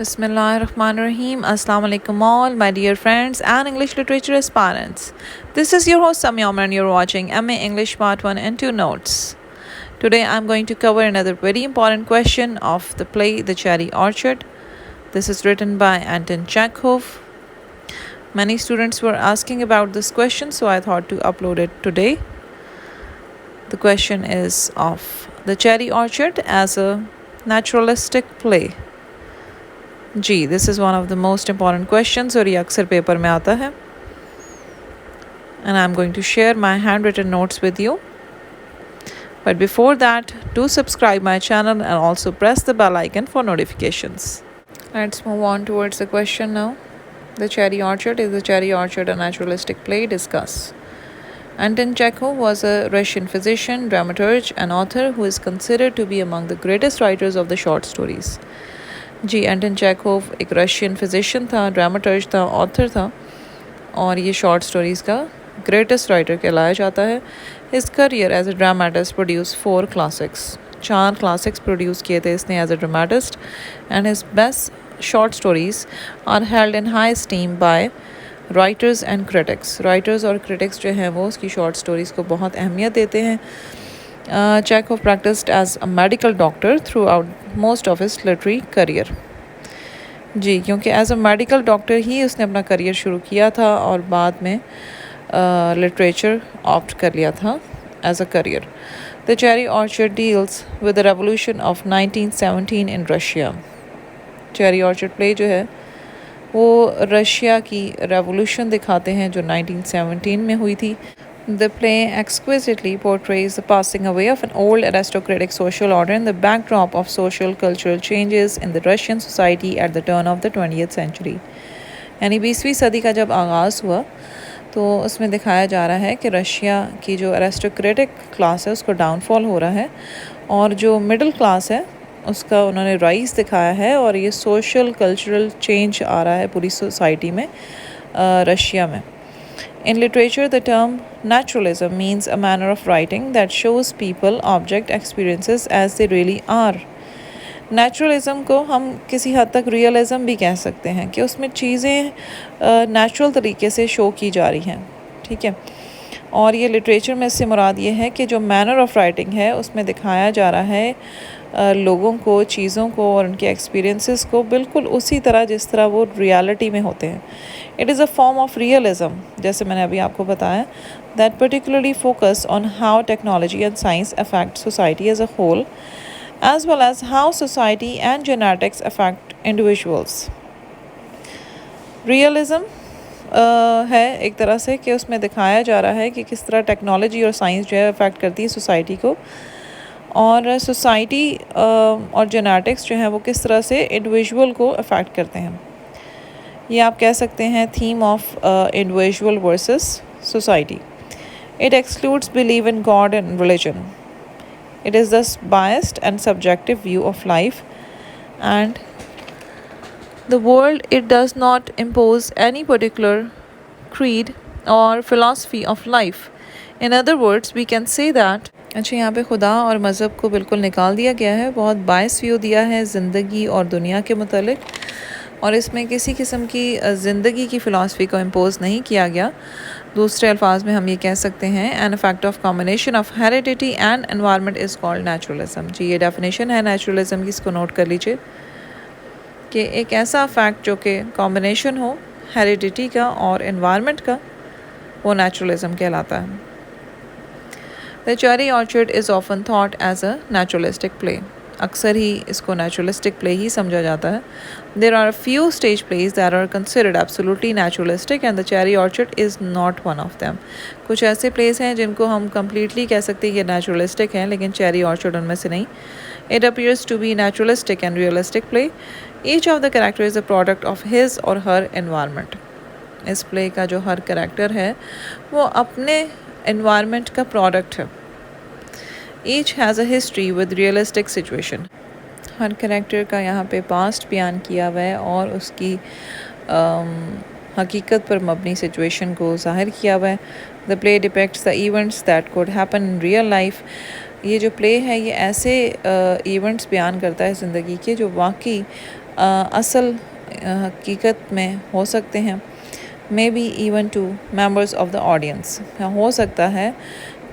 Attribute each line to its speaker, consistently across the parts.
Speaker 1: Bismillahirrahmanirrahim. Assalamu alaikum all my dear friends and English literature aspirants. This is your host Samia Omar and you're watching MA English Part 1 and 2 notes. Today I'm going to cover another very important question of the play The Cherry Orchard. This is written by Anton Chekhov. Many students were asking about this question, so I thought to upload it today. The question is of The Cherry Orchard as a naturalistic play. Ji, this is one of the most important questions और ये अक्सर paper में आता है. And I'm going to share my handwritten notes with you. But before that, do subscribe my channel and also press the bell icon for notifications. Let's move on towards the question now. The Cherry Orchard. Is The Cherry Orchard a naturalistic play? Discuss. Anton Chekhov was a Russian physician, dramaturge and author who is considered to be among the greatest writers of the short stories. जी, Anton Chekhov एक Russian physician था, dramaturge था, author था और ये short stories का greatest writer कहलाया जाता है. His career as a dramatist produce 4 classics. 4 classics produce किए थे इसने as a dramatist and his best short stories are held in high esteem by writers and critics. Writers और critics जो हैं वो उसकी शॉर्ट स्टोरीज़ को बहुत अहमियत देते हैं. Chekhov practiced as a medical doctor throughout most of his literary career. जी, क्योंकि एज अ मेडिकल डॉक्टर ही उसने अपना करियर शुरू किया था और बाद में लिटरेचर ऑप्ट कर लिया था as a career. The cherry orchard deals with the revolution of 1917 in Russia. Cherry orchard play जो है वो रशिया की रेवोल्यूशन दिखाते हैं जो 1917 में हुई थी. The play exquisitely portrays the passing away of an old aristocratic social order in the backdrop of social cultural changes in the Russian society at the turn of the 20th century. यानी 20वीं सदी का जब आगाज़ हुआ तो उसमें दिखाया जा रहा है कि रशिया की जो अरिस्टोक्रेटिक क्लास है उसको डाउनफॉल हो रहा है और जो मिडिल क्लास है उसका उन्होंने राइज दिखाया है और ये सोशल कल्चरल चेंज आ रहा है पूरी सोसाइटी में रशिया में. In literature, the term naturalism means a manner of writing that shows people, object, experiences as they really are. Naturalism को हम किसी हद तक realism भी कह सकते हैं कि उसमें चीज़ें natural तरीके से शो की जा रही हैं. ठीक है, और ये लिटरेचर में इससे मुराद ये है कि जो मैनर ऑफ राइटिंग है उसमें दिखाया जा रहा है लोगों को, चीज़ों को और उनके एक्सपीरियंसेस को बिल्कुल उसी तरह जिस तरह वो रियलिटी में होते हैं. It is a form of realism, जैसे मैंने अभी आपको बताया, that particularly focus on how technology and science affect society as a whole as well as how society and genetics affect individuals. Realism है एक तरह से कि उसमें दिखाया जा रहा है कि किस तरह टेक्नोलॉजी और साइंस जो है अफेक्ट करती है सोसाइटी को और सोसाइटी और जेनेटिक्स जो है वो किस तरह से इंडिविजुअल को अफेक्ट करते हैं. ये आप कह सकते हैं theme of individual versus society. It excludes believe in God and religion. It is thus biased and subjective view of life and the world. It does not impose any particular creed or philosophy of life. In other words, we can say that अच्छा, यहाँ पे खुदा और मज़हब को बिल्कुल निकाल दिया गया है. बहुत बायस व्यू दिया है ज़िंदगी और दुनिया के मुतालिक और इसमें किसी किस्म की ज़िंदगी की फ़िलासफ़ी को इम्पोज नहीं किया गया. दूसरे अल्फाज में हम ये कह सकते हैं an fact of combination of heredity and environment is called naturalism. जी, ये डेफिनेशन है नेचुरलिज्म की, इसको नोट कर लीजिए कि एक ऐसा फैक्ट जो कि कॉम्बिनेशन हो हेरिडिटी का और एनवायरनमेंट का, वो नेचुरलिज्म कहलाता है. The cherry orchard is often thought as a naturalistic play. अक्सर ही इसको नेचुरलिस्टिक प्ले ही समझा जाता है. There are few stage plays that are considered absolutely naturalistic and the cherry orchard is not one of them. कुछ ऐसे place हैं जिनको हम कम्प्लीटली कह सकते हैं कि नेचुरलिस्टिक हैं, लेकिन चेरी ऑर्चर्ड उनमें से नहीं. It appears to be naturalistic and realistic play. Each of the character is a product of his or her environment. इस प्ले का जो हर कैरेक्टर है वो अपने environment का प्रोडक्ट है. Each has a history with realistic situation. Her character का यहाँ पे पास्ट बयान किया हुआ है और उसकी हकीकत पर मबनी सिचुएशन को ज़ाहिर किया हुआ है. The play depicts the events that could happen in real life. ये जो प्ले है ये ऐसे इवेंट्स बयान करता है ज़िंदगी के जो वाकई असल हकीकत में हो सकते हैं, maybe even two members of the audience. हो सकता है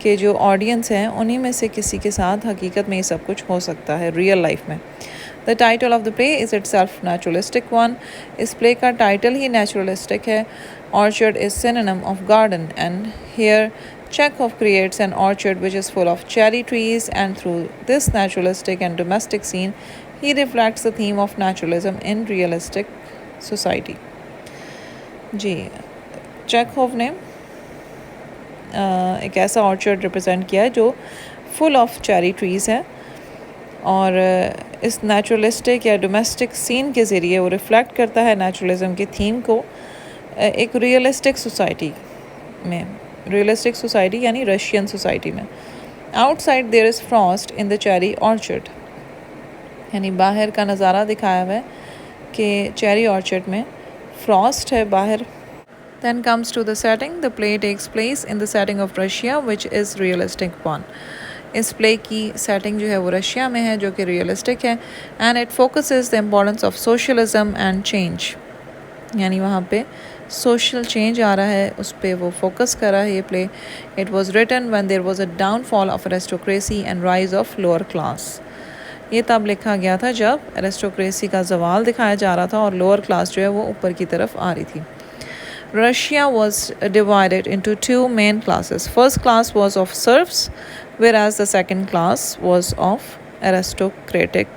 Speaker 1: कि जो ऑडियंस हैं उन्हीं में से किसी के साथ हकीकत में ये सब कुछ हो सकता है रियल लाइफ में। The title of the play is it self naturalistic one. इस प्ले का टाइटल ही नेचुरलिस्टिक है। Orchard is synonym of garden and here Chekhov creates an orchard which is full of cherry trees, and through this naturalistic and domestic scene, he reflects the theme of naturalism in realistic society. जी, Chekhov ने एक ऐसा orchard represent किया है जो full of cherry trees है, और इस नेचुरलिस्टिक या डोमेस्टिक सीन के ज़रिए वो रिफ्लेक्ट करता है नेचुरलिज्म की थीम को एक रियलिस्टिक सोसाइटी में। रियलिस्टिक सोसाइटी यानी रशियन सोसाइटी में। Outside there is frost in the cherry orchard, यानी बाहर का नज़ारा दिखाया हुआ है कि चेरी ऑर्चर्ड में फ्रॉस्ट है बाहर। Then comes to the setting. The play takes place in the setting of Russia, which is realistic one. इस प्ले की सेटिंग जो है वो रशिया में है जो कि रियलिस्टिक है, and it focuses the importance of socialism and change, यानी वहाँ पे सोशल चेंज आ रहा है, उस पर वो फोकस कर रहा है ये play. It was written when there was a downfall of aristocracy and rise of lower class. ये तब लिखा गया था जब एरिस्टोक्रेसी का जवाल दिखाया जा रहा था और लोअर क्लास जो है वो ऊपर की तरफ आ रही थी। Russia was divided into two main classes. First class was of serfs, whereas the second class was of aristocratic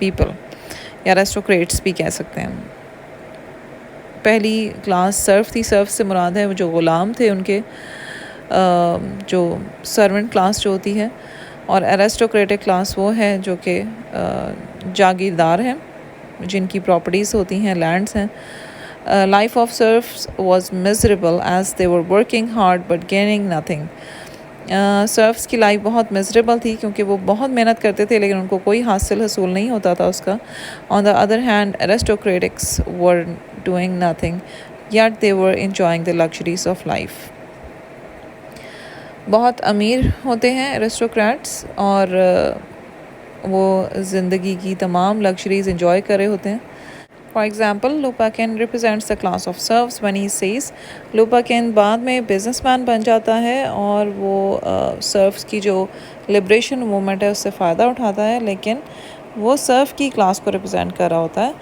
Speaker 1: people, या aristocrates भी कह सकते हैं। पहली क्लास सर्फ थी। सर्फ से मुराद है वो जो ग़ुलाम थे उनके, जो सर्वेंट क्लास जो होती है, और एरिस्टोक्रेटिक क्लास वो है जो कि जागीरदार हैं, जिनकी प्रॉपर्टीज़ होती हैं, लैंड्स हैं। Life of serfs was miserable as they were working hard but gaining nothing. Serfs की लाइफ बहुत मिजरेबल थी क्योंकि वो बहुत मेहनत करते थे लेकिन उनको कोई हासिल हसूल नहीं होता था उसका। On the other hand aristocratics were doing nothing yet they were enjoying the luxuries of life. बहुत अमीर होते हैं एरिस्टोक्रेट्स और वो ज़िंदगी की तमाम लग्जरीज इंजॉय कर रहे होते हैं। For example, Lopakhin represents the class of serfs when he says. Lopakhin बाद में बिजनेसमैन बन जाता है और वो सर्व्स की जो लिबरेशन मूवमेंट है उससे फ़ायदा उठाता है, लेकिन वो सर्व की क्लास को रिप्रेजेंट कर रहा होता है।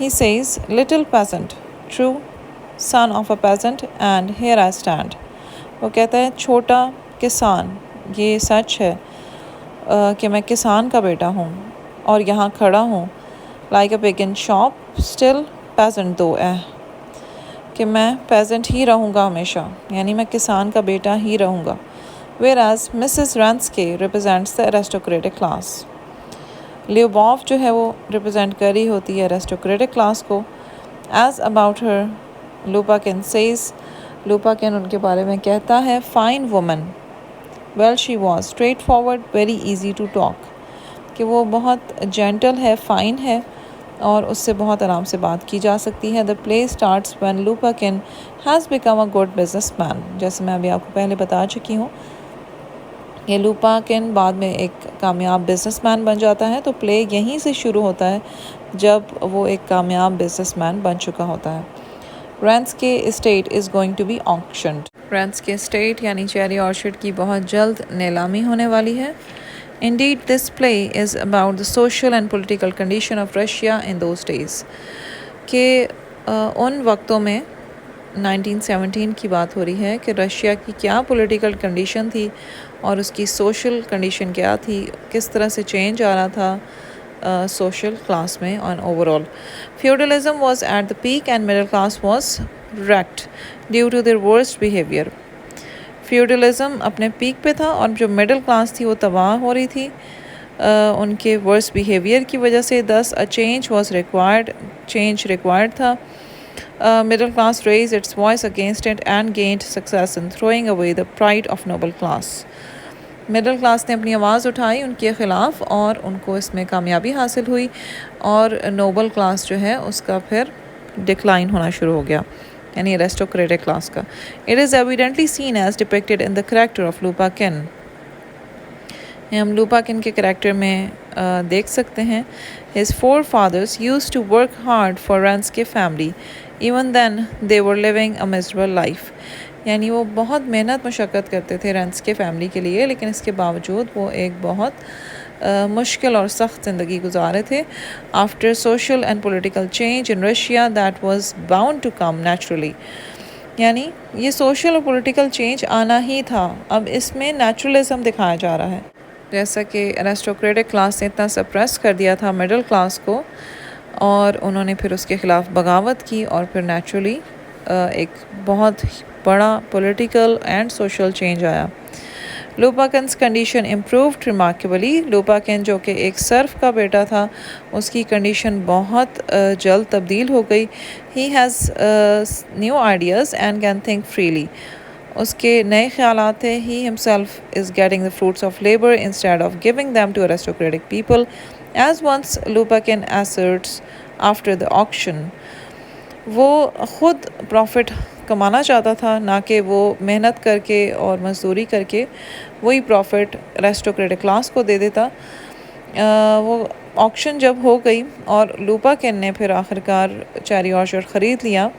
Speaker 1: He says, little peasant, true son of a peasant, and here I stand. वो कहता है छोटा किसान, ये सच है कि मैं किसान का बेटा हूँ और यहाँ खड़ा हूँ। Like a pig in shop still peasant though है, कि मैं पेजेंट ही रहूँगा हमेशा, यानी मैं किसान का बेटा ही रहूँगा। Whereas Mrs Ranevskaya represents the aristocratic class. Lyubov जो है वो रिप्रेजेंट कर रही होती है एरिस्टोक्रेटिक क्लास को। As about her Lopakhin says, Lopakhin उनके बारे में कहता है, fine woman, well she was straightforward, very easy to talk, कि वो बहुत जेंटल है, फ़ाइन है और उससे बहुत आराम से बात की जा सकती है। The play starts when Lopakhin has become a good businessman. जैसे मैं अभी आपको पहले बता चुकी हूँ, ये लुपाकिन बाद में एक कामयाब बिजनेसमैन बन जाता है, तो प्ले यहीं से शुरू होता है जब वो एक कामयाब बिजनेसमैन बन चुका होता है। Ranevskaya estate is going to be auctioned. Ranevskaya estate यानी चेरी ऑर्चर्ड की बहुत जल्द नीलामी होने वाली है। Indeed, this play is about the social and political condition of Russia in those days. कि उन वक्तों में 1917 की बात हो रही है कि रशिया की क्या पॉलिटिकल कंडीशन थी और उसकी सोशल कंडीशन क्या थी, किस तरह से चेंज आ रहा था सोशल क्लास में और overall. Feudalism was at the peak and middle class was wrecked due to their worst behaviour. Feudalism अपने पीक पे था और जो मिडिल क्लास थी वो तबाह हो रही थी उनके वर्स्ट बिहेवियर की वजह से। Thus a change was required, change required था। Middle class raise its voice against it and gained success in throwing away the pride of noble class. Middle class ने अपनी आवाज़ उठाई उनके ख़िलाफ़ और उनको इसमें कामयाबी हासिल हुई और नोबल क्लास जो है उसका फिर डिक्लाइन होना शुरू हो गया, यानी एरिस्टोक्रेटिक क्लास का। It is evidently seen as depicted in the character of Lopakhin, हम लूपाकिन के करैक्टर में देख सकते हैं his forefathers use to work hard for Ranevskaya family even then they were living a miserable life. यानी वो बहुत मेहनत मशक्क़त करते थे रंस के फैमिली के लिए, लेकिन इसके बावजूद वो एक बहुत मुश्किल और सख्त ज़िंदगी गुजारे थे। After social and political change in Russia that was bound to come naturally. यानी ये सोशल और पॉलिटिकल चेंज आना ही था। अब इसमें नेचुरलिज्म दिखाया जा रहा है, जैसा कि अरिस्टोक्रेटिक क्लास ने इतना सप्रेस कर दिया था मिडिल क्लास को, और उन्होंने फिर उसके ख़िलाफ़ बगावत की और फिर नेचुरली एक बहुत बड़ा पॉलिटिकल एंड सोशल चेंज आया। लूपाकिन्स कंडीशन इम्प्रूव्ड रिमार्केबली। लूपाकिन जो कि एक सर्फ का बेटा था, उसकी कंडीशन बहुत जल्द तब्दील हो गई। He has new ideas and can think freely. उसके नए ख्यालात थे। He himself is getting the fruits of labour instead of giving them to aristocratic people as once Lopakhin asserts after the auction. वो ख़ुद प्रॉफिट कमाना चाहता था, ना कि वो मेहनत करके और मजदूरी करके वही प्रॉफिट अरिस्टोक्रेटिक क्लास को दे देता। वो ऑक्शन जब हो गई और लूपाकिन ने फिर आखिरकार चेरी ऑर्चर्ड ख़रीद लिया।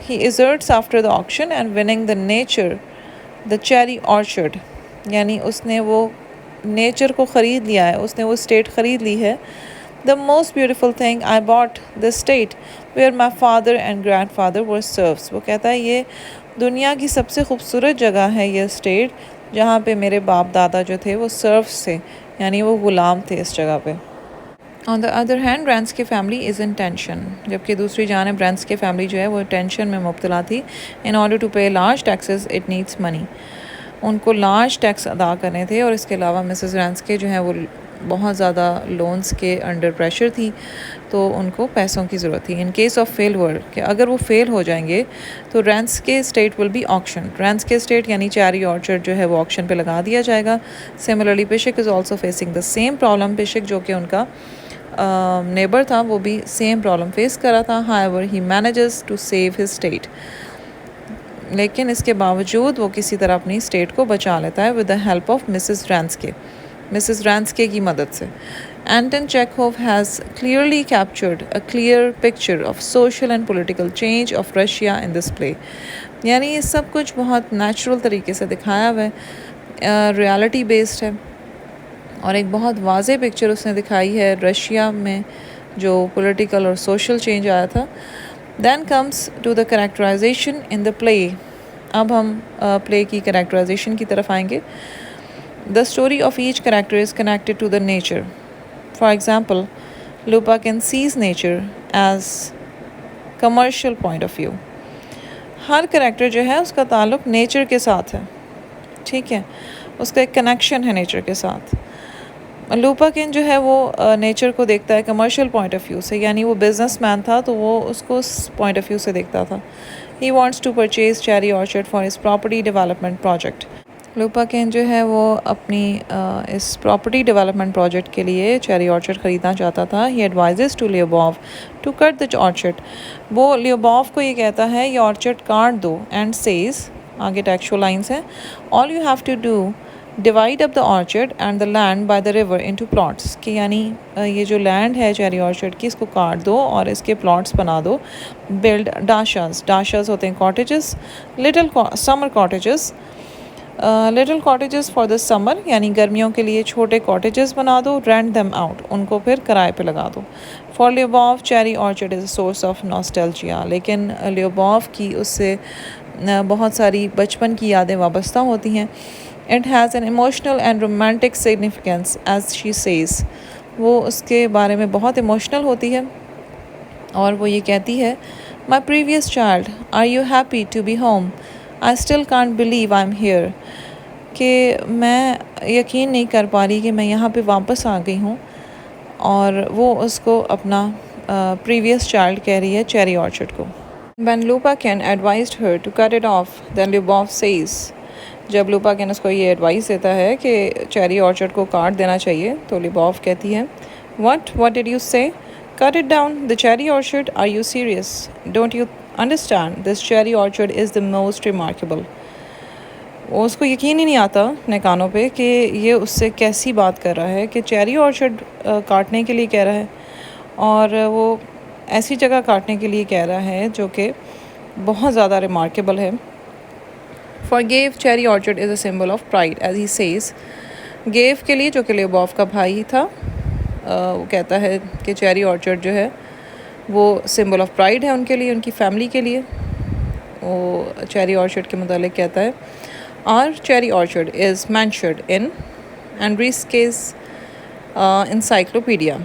Speaker 1: ही asserts after the auction and winning the nature the cherry orchard. यानी उसने वो नेचर को ख़रीद लिया है, उसने वो स्टेट ख़रीद ली है। The most beautiful thing I bought the state where my father and grandfather were serfs। वो कहता है ये दुनिया की सबसे खूबसूरत जगह है ये स्टेट, जहाँ पे मेरे बाप दादा जो थे वो सर्फ्स थे, यानी वो ग़ुलाम थे इस जगह पे। On the other hand runs की फैमिली इज़ इन टेंशन। जबकि दूसरी जानब रंस की फैमिली जो है वो टेंशन में मुब्तला थी। इन ऑर्डर टू पे large taxes it needs money. उनको लार्ज टैक्स अदा करने थे, और इसके अलावा मिसेस रंस के जो है वो बहुत ज़्यादा लोन्स के अंडर प्रेशर थी, तो उनको पैसों की ज़रूरत थी। इन केस ऑफ फेलवर, कि अगर वो फेल हो जाएंगे तो Ranevskaya estate will be auction. Ranevskaya estate यानी चेरी ऑर्चर्ड जो है वो ऑक्शन पे लगा दिया जाएगा। Similarly Pishchik is also facing the same problem. Pishchik जो कि उनका नेबर था वो भी सेम प्रॉब्लम फेस कर रहा था। However he manages to save his state. लेकिन इसके बावजूद वो किसी तरह अपनी स्टेट को बचा लेता है with the help of Mrs Ranevskaya की मदद से। Anton Chekhov has clearly captured a clear picture of social and political change of Russia in this play। यानी ये सब कुछ बहुत नेचुरल तरीके से दिखाया हुआ है, रियलिटी बेस्ड है, और एक बहुत वाज़े पिक्चर उसने दिखाई है रशिया में जो पॉलिटिकल और सोशल चेंज आया था। Then comes to the characterization in the play। अब हम प्ले की characterization की तरफ आएंगे। The story of each character is connected to the nature। For example, Lupakin sees nature as commercial point of view। Her character जो है उसका ताल्लुक़ नेचर के साथ है, ठीक है, उसका एक कनेक्शन है नेचर के साथ। लूपाकिन जो है वो नेचर को देखता है कमर्शियल पॉइंट ऑफ व्यू से, यानी वो बिजनेसमैन था तो वो उसको उस पॉइंट ऑफ व्यू से देखता था। He wants to purchase cherry orchard for his property development project. Lopakhin जो है वो अपनी इस प्रॉपर्टी डेवलपमेंट प्रोजेक्ट के लिए चेरी ऑर्चर्ड ख़रीदना चाहता था। He advises to Lyubov to cut the orchard. वो लियोबॉव को ये कहता है ये ऑर्चर्ड काट दो, एंड सेज, आगे टेक्सचुअल लाइन्स हैं, all you have to do divide up the orchard and the land by the river into plots. कि यानी ये जो लैंड है चेरी ऑर्चर्ड की, इसको काट दो और इसके प्लॉट्स बना दो। बिल्ड डाशाज होते हैं cottages, little summer cottages, little cottages for the summer, यानी गर्मियों के लिए छोटे कॉटेजेस बना दो। रेंट देम आउट, उनको फिर किराए पे लगा दो। For Lyubov cherry orchard is a source of nostalgia. लेकिन लियोबॉव की उससे बहुत सारी बचपन की यादें वाबस्ता होती हैं। It has an emotional and romantic significance as she says। वो उसके बारे में बहुत इमोशनल होती है और वो ये कहती है, My previous child, are you happy to be home? I still can't believe I'm here। कि मैं यकीन नहीं कर पा रही कि मैं यहाँ पे वापस आ गई हूँ। और वो उसको अपना प्रीवियस चाइल्ड कह रही है चेरी ऑर्चर्ड को। When Lupakin advised her to cut it off, then Lyubov says। जब लूपाकिन उसको ये एडवाइस देता है कि चेरी ऑर्चर्ड को काट देना चाहिए, तो लियोबॉव कहती है, What did you say? Cut it down, the cherry orchard? Are you serious? Don't you understand? This cherry orchard is the most remarkable। उसको यकीन ही नहीं आता अपने कानों पे कि ये उससे कैसी बात कर रहा है कि चेरी ऑर्चर्ड काटने के लिए कह रहा है, और वो ऐसी जगह काटने के लिए कह रहा है जो कि बहुत ज़्यादा रिमार्केबल है। Forgave cherry orchard is a symbol of pride, as he says. Gave के लिए, जो कि लेबॉफ का भाई था, वो कहता है कि चेरी ऑर्चर्ड जो है वो सिंबल ऑफ प्राइड है उनके लिए, उनकी फैमिली के लिए। वो चेरी ऑर्चर्ड के मुतालिक कहता है। और cherry orchard is mentioned in Andreevsky's encyclopedia.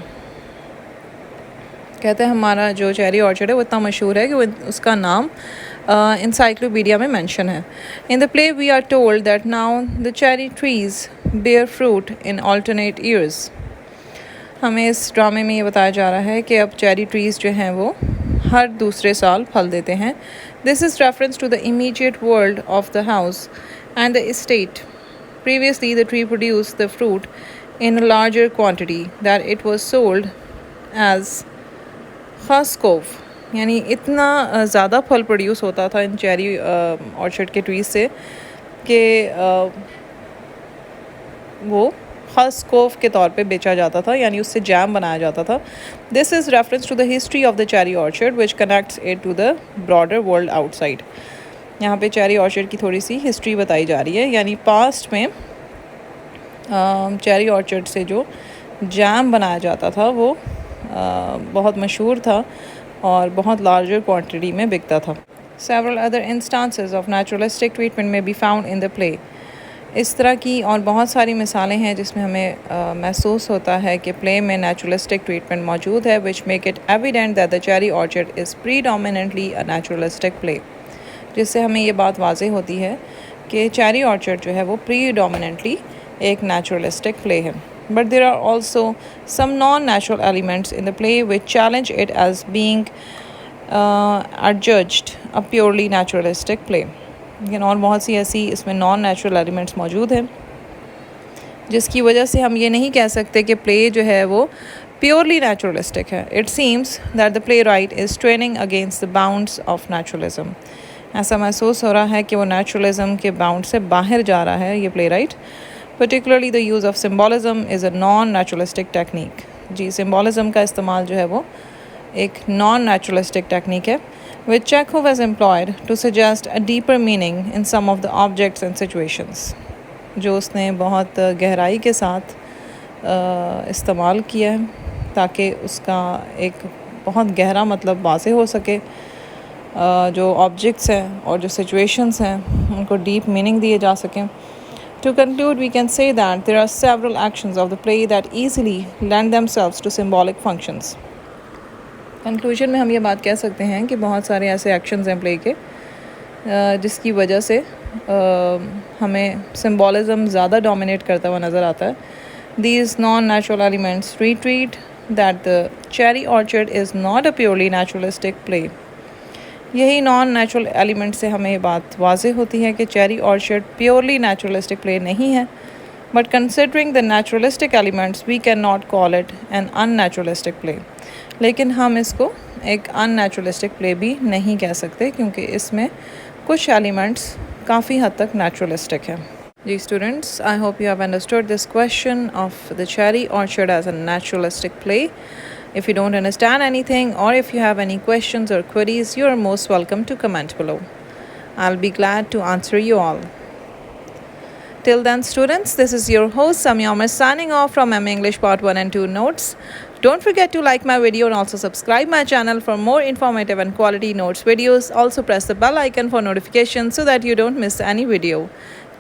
Speaker 1: कहते हैं हमारा जो चेरी ऑर्चर्ड है वो इतना मशहूर है कि वो उसका नाम इंसाइक्लोपीडिया में मेंशन है। In the play we are told that now the cherry trees bear fruit in alternate years. हमें इस ड्रामे में ये बताया जा रहा है कि अब चेरी ट्रीज़ जो हैं वो हर दूसरे साल फल देते हैं। This is reference to the immediate world of the house and the estate. Previously the tree produced the fruit in a larger quantity that it was sold as Kharkov, यानी इतना ज़्यादा फल प्रोड्यूस होता था इन चेरी ऑर्चर्ड के trees से कि वो खासकोव के तौर पे बेचा जाता था, यानी उससे जैम बनाया जाता था। This is reference to the history of the cherry orchard which connects it to the broader world outside. यहाँ पे चेरी ऑर्चर्ड की थोड़ी सी हिस्ट्री बताई जा रही है, यानी पास्ट में चेरी ऑर्चर्ड से जो जैम बनाया जाता था वो बहुत मशहूर था और बहुत लार्जर क्वांटिटी में बिकता था। Several other instances of naturalistic treatment may be found in the play. इस तरह की और बहुत सारी मिसालें हैं जिसमें हमें महसूस होता है कि प्ले में नेचुरलिस्टिक ट्रीटमेंट मौजूद है, which make it evident that the cherry orchard is predominantly a naturalistic play. जिससे हमें ये बात वाज़ेह होती है कि चेरी ऑर्चर्ड जो है वो प्रीडोमिनेंटली एक नेचुरलिस्टिक प्ले है। But there are also some non-natural elements in the play which challenge it as being adjudged a purely naturalistic play. लेकिन और बहुत सी ऐसी इसमें नॉन नेचुरल एलिमेंट्स मौजूद हैं जिसकी वजह से हम ये नहीं कह सकते कि प्ले जो है वो प्योरली नेचुरलिस्टिक है। It seems that the play right is training against the bounds of naturalism. ऐसा महसूस हो रहा है कि वो नेचुरलिज्म के बाउंड से बाहर जा रहा है ये play right. Particularly the use of symbolism is a non-naturalistic technique. जी, symbolism का इस्तेमाल जो है वो एक non-naturalistic technique है which Chekhov has employed to suggest a deeper meaning in some of the objects and situations. जो उसने बहुत गहराई के साथ इस्तेमाल किया है ताकि उसका एक बहुत गहरा मतलब वाज़ेह हो सके। जो ऑब्जेक्ट्स हैं और जो सिचुएशंस हैं उनको डीप मीनिंग दिए जा सकें। To conclude, we can say that there are several actions of the play that easily lend themselves to symbolic functions. Conclusion में हम ये बात कह सकते हैं कि बहुत सारे ऐसे actions हैं play के जिसकी वजह से हमें symbolism ज़्यादा dominate करता हुआ नज़र आता है। These non-natural elements retreat that the Cherry Orchard is not a purely naturalistic play. यही नॉन नेचुरल एलिमेंट से हमें ये बात वाज़ेह होती है कि cherry orchard purely naturalistic play नहीं है, but considering the naturalistic elements we can not call it an unnaturalistic play. लेकिन हम इसको एक अननेचुरलिस्टिक प्ले भी नहीं कह सकते क्योंकि इसमें कुछ एलिमेंट्स काफ़ी हद तक नेचुरलिस्टिक है। जी students, I hope you have understood this question of the cherry orchard as a naturalistic play. If you don't understand anything or if you have any questions or queries, you are most welcome to comment below. I'll be glad to answer you all. Till then students, this is your host Samya Omar signing off from MA English Part 1 and 2 notes. Don't forget to like my video and also subscribe my channel for more informative and quality notes videos. Also press the bell icon for notifications so that you don't miss any video.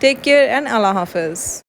Speaker 1: Take care and Allah Hafiz.